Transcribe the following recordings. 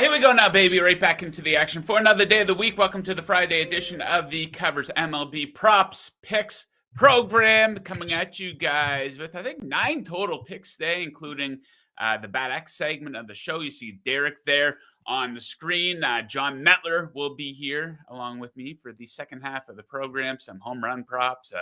Here we go now, baby. Right back into the action for another day of the week. Welcome to the Friday edition of the Covers MLB Props Picks program. Coming at you guys with, I think, 9 total picks today, including the Bat X segment of the show. You see Derek there on the screen. Jon Metler will be here along with me for the second half of the program. Some home run props,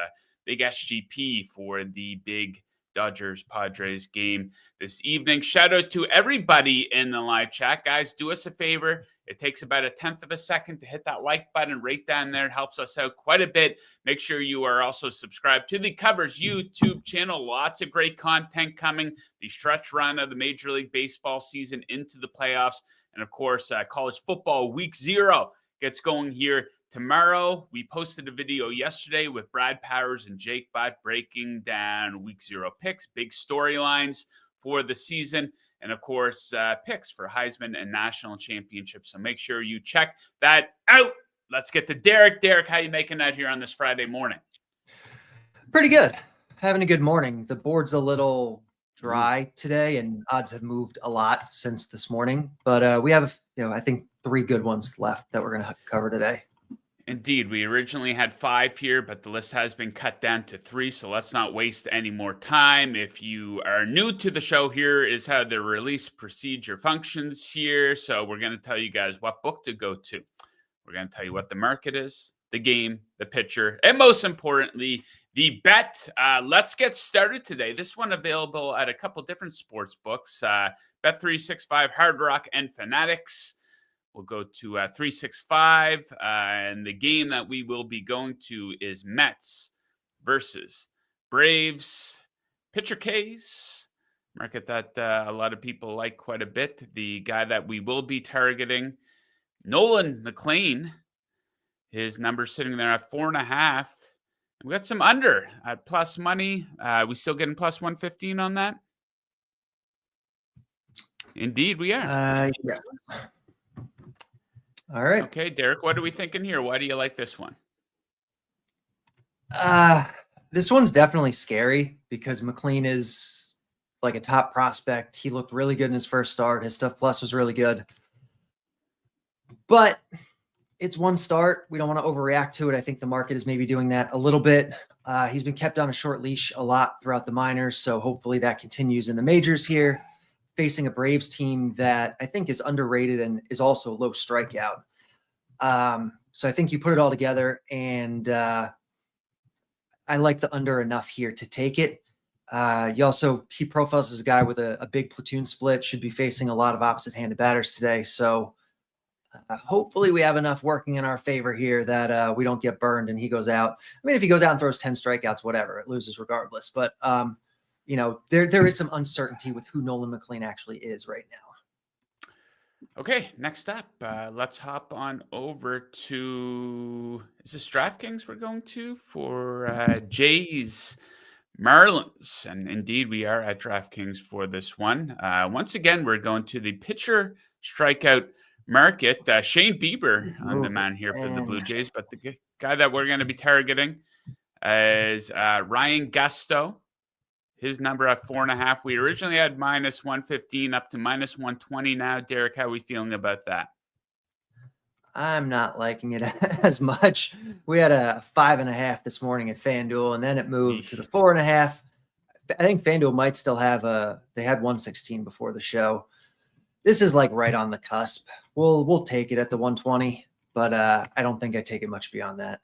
big SGP for the big Dodgers Padres game this evening. Shout out to everybody in the live chat. Guys, do us a favor. It takes about a 10th of a second to hit that like button right down there. It helps us out quite a bit. Make sure you are also subscribed to the Covers YouTube channel. Lots of great content coming. The stretch run of the Major League Baseball season into the playoffs. And of course, college football week 0 gets going here tomorrow. We posted a video yesterday with Brad Powers and Jake Butt breaking down week 0 picks, big storylines for the season, and of course, picks for Heisman and national championships. So make sure you check that out. Let's get to Derek. Derek, how you making out here on this Friday morning? Pretty good. Having a good morning. The board's a little dry today, and odds have moved a lot since this morning. But we have, I think 3 good ones left that we're going to cover today. Indeed. We originally had 5 here, but the list has been cut down to 3, so let's not waste any more time. If you are new to the show, here is how the release procedure functions here. So we're going to tell you guys what book to go to. We're going to tell you what the market is, the game, the pitcher, and most importantly, the bet. Let's get started today. This one available at a couple different sports books, Bet365, Hard Rock, and Fanatics. We'll go to 365, and the game that we will be going to is Mets versus Braves. Pitcher case, market that a lot of people like quite a bit. The guy that we will be targeting, Nolan McLean, his number sitting there at 4.5. We got some under at plus money. We still getting plus 115 on that? Indeed, we are. Yeah. All right. Okay, Derek, what are we thinking here? Why do you like this one? This one's definitely scary because McLean is like a top prospect. He looked really good in his first start. His stuff plus was really good. But it's one start. We don't want to overreact to it. I think the market is maybe doing that a little bit. He's been kept on a short leash a lot throughout the minors, so hopefully that continues in the majors here, facing a Braves team that I think is underrated and is also low strikeout. So I think you put it all together, and I like the under enough here to take it. He profiles as a guy with a big platoon split, should be facing a lot of opposite-handed batters today. So hopefully we have enough working in our favor here that we don't get burned and he goes out. I mean, if he goes out and throws 10 strikeouts, whatever, it loses regardless. But there is some uncertainty with who Nolan McLean actually is right now. Okay, next up, let's hop on over to, is this DraftKings we're going to for Jays Marlins? And indeed, we are at DraftKings for this one. Once again, we're going to the pitcher strikeout market. Shane Bieber on the man here for the Blue Jays, but the guy that we're going to be targeting is Ryan Gusto. His number at 4.5. We originally had minus 115 up to minus 120 now. Derek, how are we feeling about that? I'm not liking it as much. We had a 5.5 this morning at FanDuel, and then it moved to the 4.5. I think FanDuel might still have they had 116 before the show. This is like right on the cusp. We'll take it at the 120, but I don't think I take it much beyond that.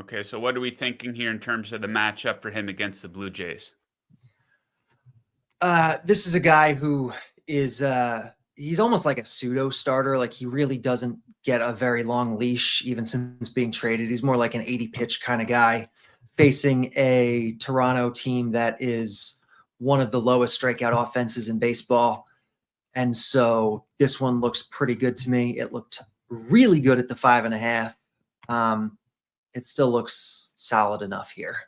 Okay, so what are we thinking here in terms of the matchup for him against the Blue Jays? This is a guy who is he's almost like a pseudo starter. Like he really doesn't get a very long leash, even since being traded. He's more like an 80 pitch kind of guy facing a Toronto team that is one of the lowest strikeout offenses in baseball. And so this one looks pretty good to me. It looked really good at the 5.5. It still looks solid enough here.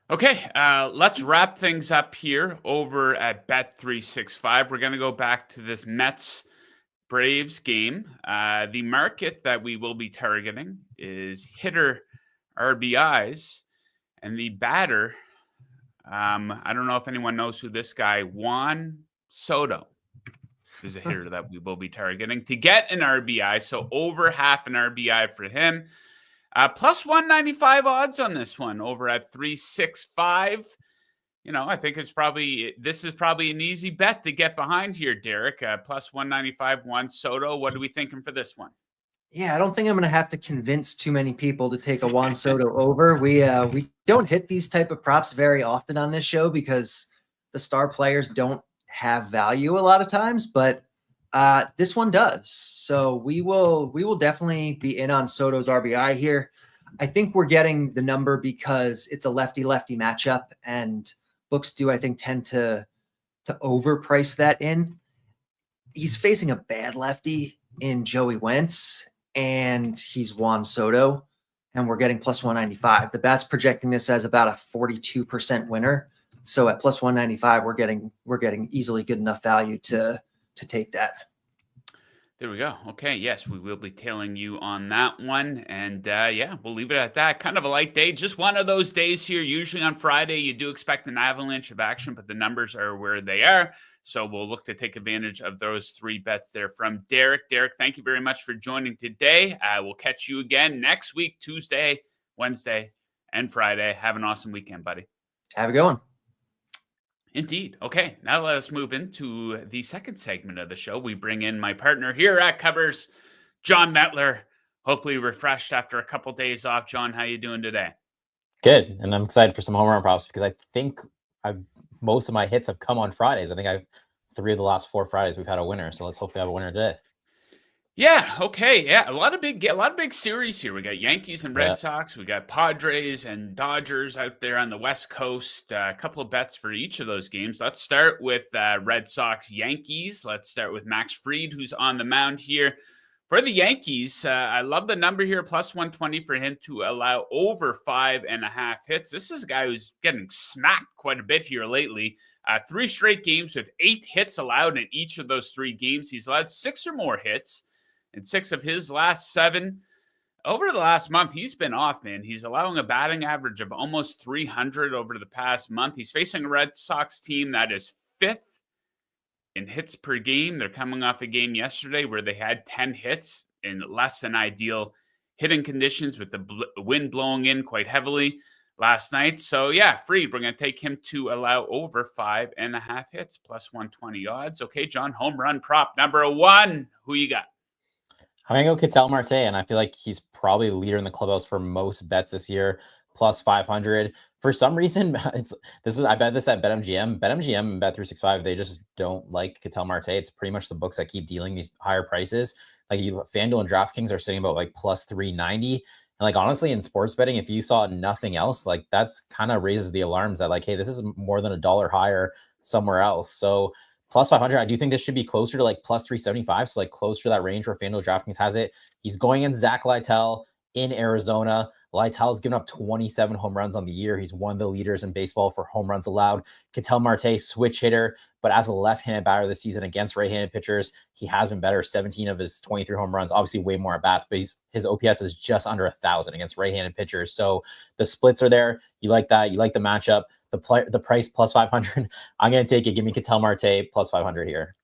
Okay, let's wrap things up here over at Bet365. We're going to go back to this Mets-Braves game. The market that we will be targeting is hitter RBIs, and the batter, I don't know if anyone knows who this guy, Juan Soto. is a hitter that we will be targeting to get an RBI. So over half an RBI for him. Plus 195 odds on this one over at 365. I think this is probably an easy bet to get behind here, Derek. Plus 195, Juan Soto. What are we thinking for this one? Yeah, I don't think I'm going to have to convince too many people to take a Juan Soto over. We don't hit these type of props very often on this show because the star players don't have value a lot of times, but this one does. So we will definitely be in on Soto's RBI here. I think we're getting the number because it's a lefty-lefty matchup, and books do, I think, tend to overprice that in. He's facing a bad lefty in Joey Wentz, and he's Juan Soto, and we're getting plus 195. The bat's projecting this as about a 42% winner. So at plus 195, we're getting easily good enough value to take that. There we go. Okay. Yes, we will be tailing you on that one. And we'll leave it at that. Kind of a light day. Just one of those days here. Usually on Friday, you do expect an avalanche of action, but the numbers are where they are. So we'll look to take advantage of those 3 bets there from Derek. Derek, thank you very much for joining today. We'll catch you again next week, Tuesday, Wednesday, and Friday. Have an awesome weekend, buddy. Have a good one. Indeed. Okay, now let us move into the second segment of the show. We bring in my partner here at Covers, Jon Metler. Hopefully refreshed after a couple days off. John, how you doing today? Good, and I'm excited for some home run props because I think most of my hits have come on Fridays. I think I've 3 of the last 4 Fridays we've had a winner. So let's hopefully have a winner today. Yeah. Okay. Yeah. A lot of big series here. We got Yankees and Red Sox. We got Padres and Dodgers out there on the West Coast. A couple of bets for each of those games. Let's start with Red Sox Yankees. Let's start with Max Fried, who's on the mound here for the Yankees. I love the number here, plus 120 for him to allow over 5.5 hits. This is a guy who's getting smacked quite a bit here lately. 3 straight games with 8 hits allowed in each of those 3 games. He's allowed 6 or more hits. In 6 of his last 7. Over the last month, he's been off, man. He's allowing a batting average of almost 300 over the past month. He's facing a Red Sox team that is 5th in hits per game. They're coming off a game yesterday where they had 10 hits in less than ideal hitting conditions with the wind blowing in quite heavily last night. So, Fried, we're going to take him to allow over 5.5 hits, plus 120 odds. Okay, John, home run prop number 1. Who you got? I'm going to go Ketel Marte, and I feel like he's probably the leader in the clubhouse for most bets this year, plus 500. For some reason, I bet this at BetMGM. BetMGM and Bet365, they just don't like Ketel Marte. It's pretty much the books that keep dealing these higher prices. Like FanDuel and DraftKings are sitting about like plus 390. And like honestly, in sports betting, if you saw nothing else, like that's kind of raises the alarms that like, hey, this is more than $1 higher somewhere else. So plus 500, I do think this should be closer to like plus 375. So like closer to that range where FanDuel DraftKings has it. He's going in Zach Lytle in Arizona. Lytle's given up 27 home runs on the year. He's one of the leaders in baseball for home runs allowed. Ketel Marte, switch hitter, but as a left-handed batter this season against right-handed pitchers, he has been better. 17 of his 23 home runs, obviously way more at bats, but his OPS is just under 1,000 against right-handed pitchers. So the splits are there. You like that. You like the matchup. The price plus 500. I'm going to take it. Give me Ketel Marte plus 500 here.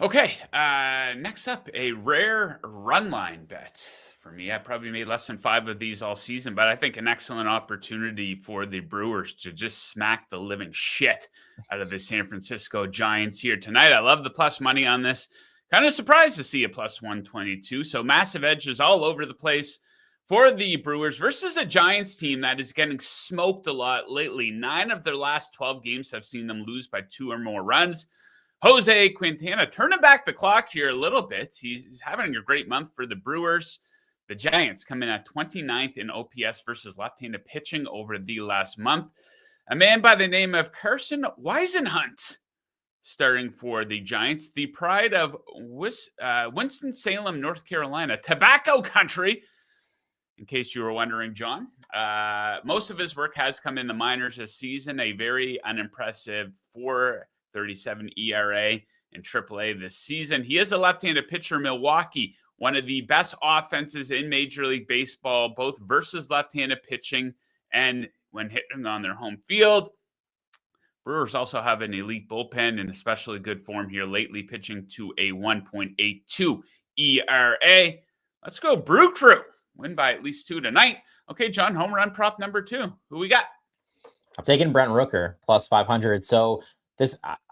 Okay. Next up, a rare run line bet for me. I probably made less than 5 of these all season, but I think an excellent opportunity for the Brewers to just smack the living shit out of the San Francisco Giants here tonight. I love the plus money on this. Kind of surprised to see a plus 122. So massive edges all over the place for the Brewers versus a Giants team that is getting smoked a lot lately. 9 of their last 12 games have seen them lose by 2 or more runs. Jose Quintana turning back the clock here a little bit. He's having a great month for the Brewers. The Giants come in at 29th in OPS versus left-handed pitching over the last month. A man by the name of Carson Weisenhunt starting for the Giants. The pride of Winston-Salem, North Carolina, tobacco country, in case you were wondering, John. Most of his work has come in the minors this season. A very unimpressive 4.37 ERA in AAA this season. He is a left-handed pitcher, Milwaukee, one of the best offenses in Major League Baseball, both versus left-handed pitching and when hitting on their home field. Brewers also have an elite bullpen and especially good form here lately, pitching to a 1.82 ERA. Let's go Brew Crew. Win by at least 2 tonight. Okay, John, home run prop number 2. Who we got? I'm taking Brent Rooker plus 500. So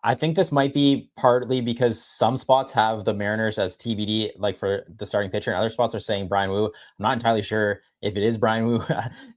I think this might be partly because some spots have the Mariners as TBD, like for the starting pitcher, and other spots are saying Brian Wu. I'm not entirely sure if it is Brian Wu.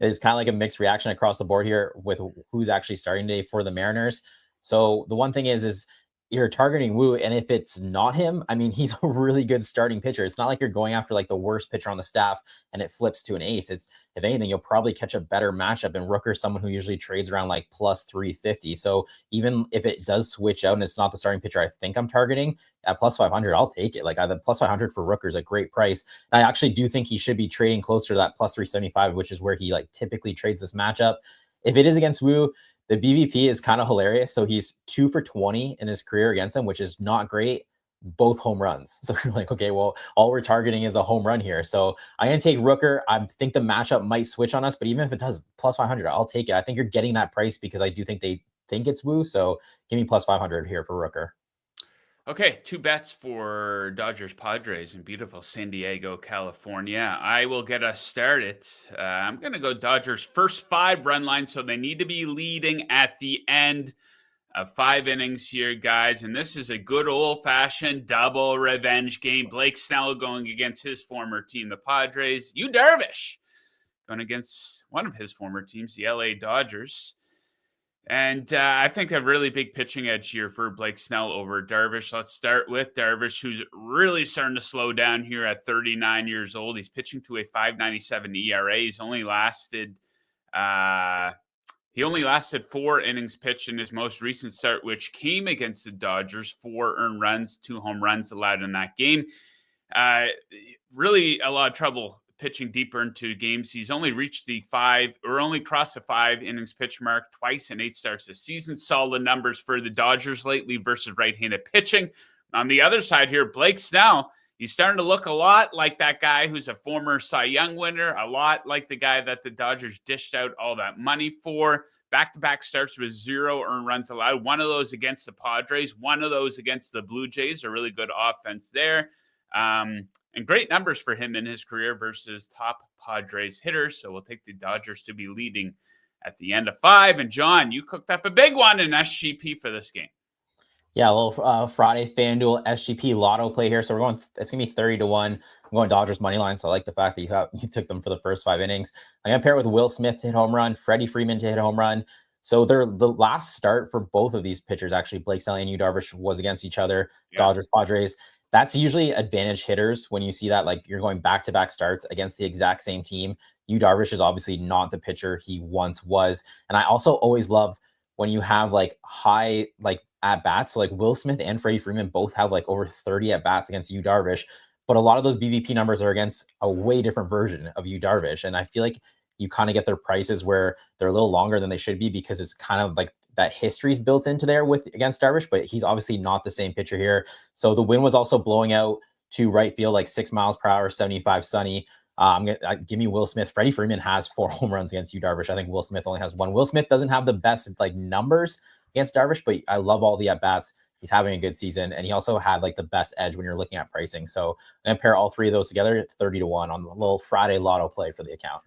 It's kind of like a mixed reaction across the board here with who's actually starting today for the Mariners. So the one thing is you're targeting Wu, and if it's not him, I mean, he's a really good starting pitcher. It's not like you're going after like the worst pitcher on the staff and it flips to an ace. It's, if anything, you'll probably catch a better matchup. And Rooker's someone who usually trades around like plus 350. So even if it does switch out and it's not the starting pitcher I think I'm targeting, at plus 500, I'll take it. Like the plus 500 for Rooker is a great price. And I actually do think he should be trading closer to that plus 375, which is where he like typically trades this matchup. If it is against Wu, the BVP is kind of hilarious. So he's 2 for 20 in his career against him, which is not great. Both home runs. So you're like, okay, well, all we're targeting is a home run here. So I'm going to take Rooker. I think the matchup might switch on us, but even if it does plus 500, I'll take it. I think you're getting that price because I do think they think it's Wu. So give me plus 500 here for Rooker. Okay, 2 bets for Dodgers Padres in beautiful San Diego, California. I will get us started. I'm going to go Dodgers first 5 run line, so they need to be leading at the end of 5 innings here, guys. And this is a good old-fashioned double revenge game. Blake Snell going against his former team, the Padres. Yu Darvish going against one of his former teams, the LA Dodgers. And I think a really big pitching edge here for Blake Snell over Darvish. Let's start with Darvish, who's really starting to slow down here at 39 years old. He's pitching to a 5.97 ERA. He's only lasted 4 innings pitched in his most recent start, which came against the Dodgers. 4 earned runs, 2 home runs allowed in that game. Really a lot of trouble pitching deeper into games. He's only reached only crossed the 5 innings pitch mark twice in 8 starts this season. Solid numbers for the Dodgers lately versus right-handed pitching. On the other side here, Blake Snell, he's starting to look a lot like that guy who's a former Cy Young winner, a lot like the guy that the Dodgers dished out all that money for. Back-to-back starts with 0 earned runs allowed. One of those against the Padres, one of those against the Blue Jays. A really good offense there. And great numbers for him in his career versus top Padres hitters. So we'll take the Dodgers to be leading at the end of 5. And John, you cooked up a big one in SGP for this game. Yeah, a little Friday FanDuel SGP lotto play here. So it's going to be 30-1. I'm going Dodgers money line. So I like the fact that you took them for the first 5 innings. I'm going to pair it with Will Smith to hit home run, Freddie Freeman to hit a home run. So the last start for both of these pitchers, actually, Blake Snell and Yu Darvish, was against each other. Yeah. Dodgers, Padres. That's usually advantage hitters when you see that, like you're going back-to-back starts against the exact same team. Yu Darvish is obviously not the pitcher he once was. And I also always love when you have like high like at-bats. So like Will Smith and Freddie Freeman both have like over 30 at-bats against Yu Darvish. But a lot of those BVP numbers are against a way different version of Yu Darvish. And I feel like you kind of get their prices where they're a little longer than they should be because it's kind of like that history's built into there against Darvish, but he's obviously not the same pitcher here. So the wind was also blowing out to right field, like 6 miles per hour, 75 sunny. Give me Will Smith. Freddie Freeman has 4 home runs against Yu Darvish. I think Will Smith only has 1. Will Smith doesn't have the best like numbers against Darvish, but I love all the at-bats. He's having a good season, and he also had like the best edge when you're looking at pricing. So I'm going to pair all 3 of those together at 30-1 on the little Friday lotto play for the account.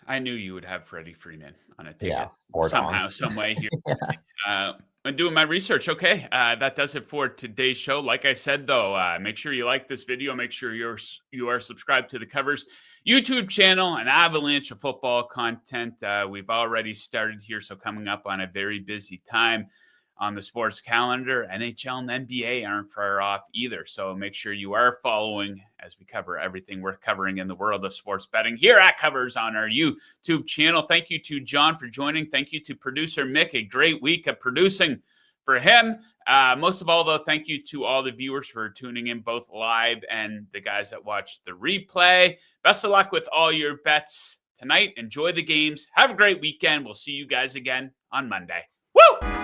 I knew you would have Freddie Freeman on a ticket. Yeah, somehow, some way here. Yeah. I'm doing my research. Okay, that does it for today's show. Like I said, though, make sure you like this video. Make sure you are subscribed to the Covers YouTube channel, an avalanche of football content. We've already started here, so coming up on a very busy time on the sports calendar. NHL and NBA aren't far off either. So make sure you are following as we cover everything we're covering in the world of sports betting here at Covers on our YouTube channel. Thank you to John for joining. Thank you to producer Mick. A great week of producing for him. Most of all, though, thank you to all the viewers for tuning in both live and the guys that watched the replay. Best of luck with all your bets tonight. Enjoy the games. Have a great weekend. We'll see you guys again on Monday. Woo!